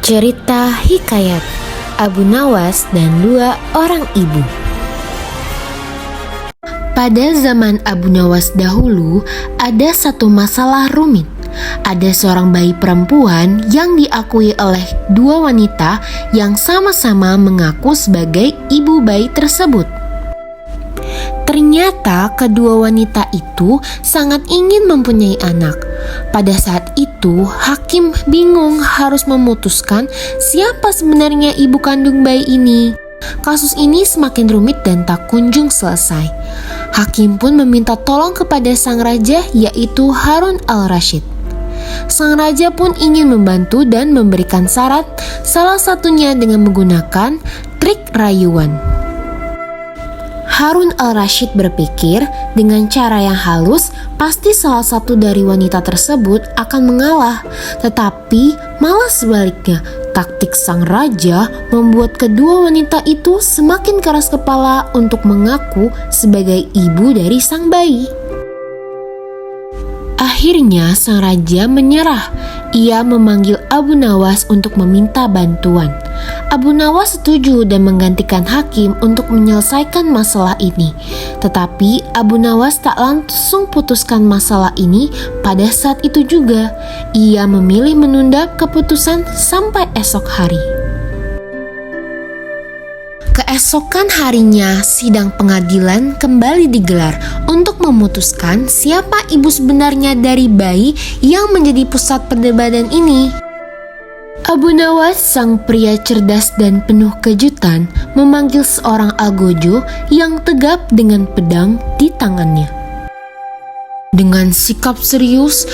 Cerita Hikayat Abu Nawas dan Dua Orang Ibu. Pada zaman Abu Nawas dahulu, ada satu masalah rumit. Ada seorang bayi perempuan yang diakui oleh dua wanita yang sama-sama mengaku sebagai ibu bayi tersebut. Ternyata kedua wanita itu sangat ingin mempunyai anak. Pada saat itu, hakim bingung harus memutuskan siapa sebenarnya ibu kandung bayi ini. Kasus ini semakin rumit dan tak kunjung selesai. Hakim pun meminta tolong kepada sang raja, yaitu Harun al-Rasyid. Sang raja pun ingin membantu dan memberikan syarat, salah satunya dengan menggunakan trik rayuan. Harun al-Rasyid berpikir dengan cara yang halus, pasti salah satu dari wanita tersebut akan mengalah. Tetapi malah sebaliknya, taktik sang raja membuat kedua wanita itu semakin keras kepala untuk mengaku sebagai ibu dari sang bayi. Akhirnya sang raja menyerah. Ia memanggil Abu Nawas untuk meminta bantuan. Abu Nawas setuju dan menggantikan hakim untuk menyelesaikan masalah ini. Tetapi Abu Nawas tak langsung putuskan masalah ini pada saat itu juga. Ia memilih menunda keputusan sampai esok hari. Keesokan harinya, sidang pengadilan kembali digelar untuk memutuskan siapa ibu sebenarnya dari bayi yang menjadi pusat perdebatan ini. Abu Nawas, sang pria cerdas dan penuh kejutan, memanggil seorang algojo yang tegap dengan pedang di tangannya. Dengan sikap serius,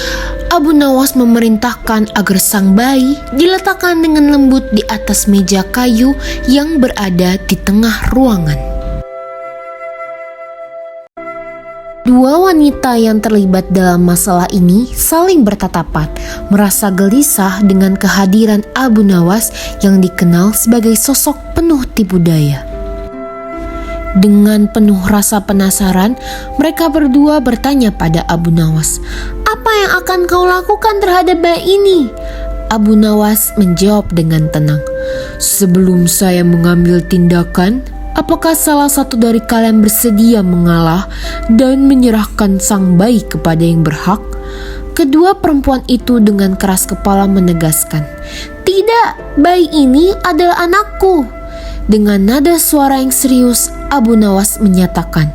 Abu Nawas memerintahkan agar sang bayi diletakkan dengan lembut di atas meja kayu yang berada di tengah ruangan. Dua wanita yang terlibat dalam masalah ini saling bertatapan, merasa gelisah dengan kehadiran Abu Nawas yang dikenal sebagai sosok penuh tipu daya. Dengan penuh rasa penasaran, mereka berdua bertanya pada Abu Nawas, "Apa yang akan kau lakukan terhadap bayi ini?" Abu Nawas menjawab dengan tenang, "Sebelum saya mengambil tindakan, apakah salah satu dari kalian bersedia mengalah dan menyerahkan sang bayi kepada yang berhak?" Kedua perempuan itu dengan keras kepala menegaskan, "Tidak, bayi ini adalah anakku." Dengan nada suara yang serius, Abu Nawas menyatakan,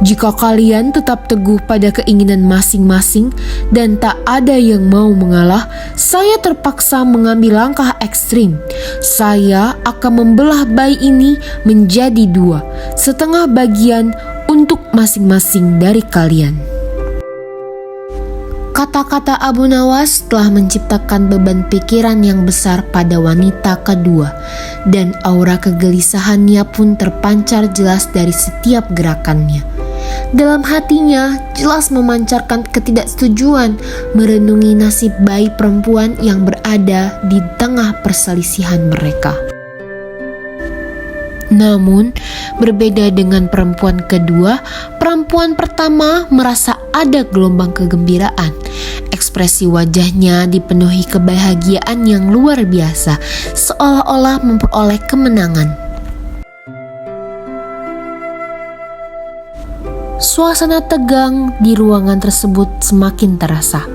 "Jika kalian tetap teguh pada keinginan masing-masing dan tak ada yang mau mengalah, saya terpaksa mengambil langkah ekstrim. Saya akan membelah bayi ini menjadi dua, setengah bagian untuk masing-masing dari kalian." Kata-kata Abu Nawas telah menciptakan beban pikiran yang besar pada wanita kedua, dan aura kegelisahannya pun terpancar jelas dari setiap gerakannya. Dalam hatinya jelas memancarkan ketidaksetujuan, merenungi nasib bayi perempuan yang berada di tengah perselisihan mereka. Namun, berbeda dengan perempuan kedua, perempuan pertama merasa ada gelombang kegembiraan. Ekspresi wajahnya dipenuhi kebahagiaan yang luar biasa, seolah-olah memperoleh kemenangan. Suasana tegang di ruangan tersebut semakin terasa.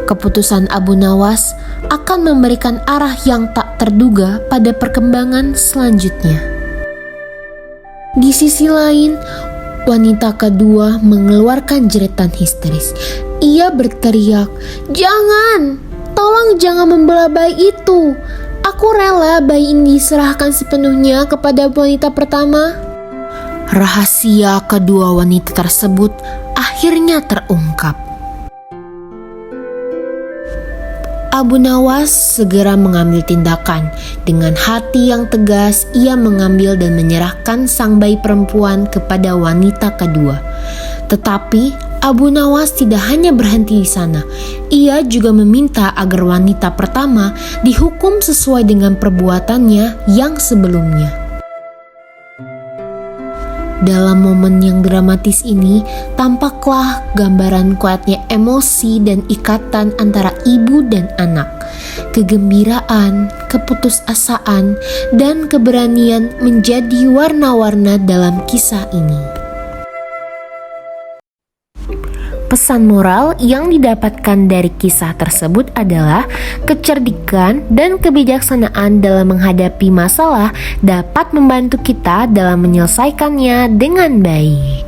Keputusan Abu Nawas akan memberikan arah yang tak terduga pada perkembangan selanjutnya. Di sisi lain, wanita kedua mengeluarkan jeritan histeris. Ia berteriak, "Jangan! Tolong jangan membelah bayi itu! Aku rela bayi ini diserahkan sepenuhnya kepada wanita pertama." Rahasia kedua wanita tersebut akhirnya terungkap. Abu Nawas segera mengambil tindakan. Dengan hati yang tegas, ia mengambil dan menyerahkan sang bayi perempuan kepada wanita kedua. Tetapi Abu Nawas tidak hanya berhenti di sana. Ia juga meminta agar wanita pertama dihukum sesuai dengan perbuatannya yang sebelumnya. Dalam momen yang dramatis ini, tampaklah gambaran kuatnya emosi dan ikatan antara ibu dan anak. kegembiraan, keputusasaan, dan keberanian menjadi warna-warna dalam kisah ini. Pesan moral yang didapatkan dari kisah tersebut adalah kecerdikan dan kebijaksanaan dalam menghadapi masalah dapat membantu kita dalam menyelesaikannya dengan baik.